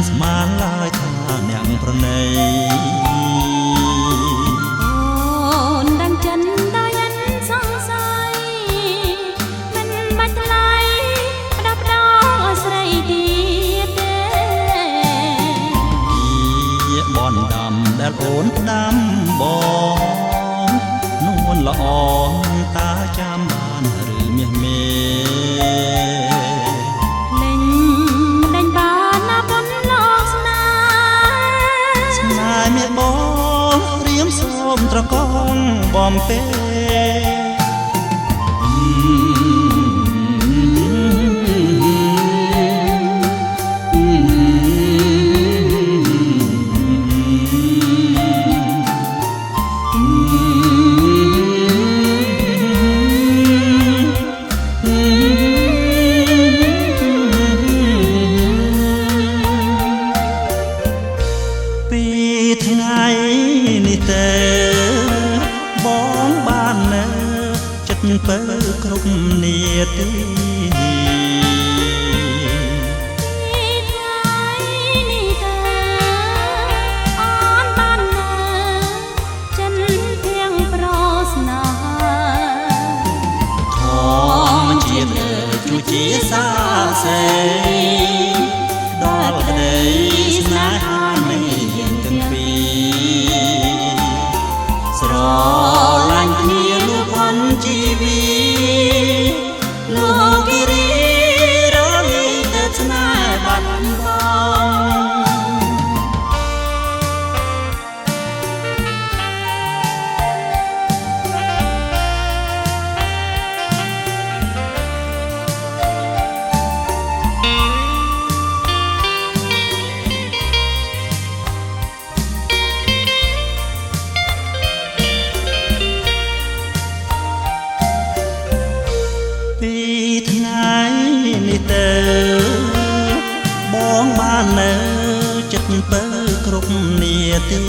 ស្មានឡើយថាអ្នកប្រណីអូនដាំចិនដោយអិនសង្ស័យមិនបាច់ថ្លៃផ្ដាប់ដោឲ្យស្រីទៀតទេជាបនដាំដែលអូនផ្ដាំបងនួនល្អតាចាំបានឬមាសមេលេងដេញបានណាប៉ុនលោកស្នេហ៍ស្នេហ៍មានបងរៀមសូមត្រកងបំពេពីថ្ងៃនេះទេបងបាននៅចិត្តពើគ្រប់នាទីជាសាសេដល់ក្តីស្នេហានេះយើងទាំងពីរស្រឡាញ់គ្នាលុបអន់ជីវិតលោកគិរីរលីទៅស្នេហ៍បាត់បង់ពីថ្ងៃនេះទៅបងបាននៅចិត្តពើគ្រប់នាទី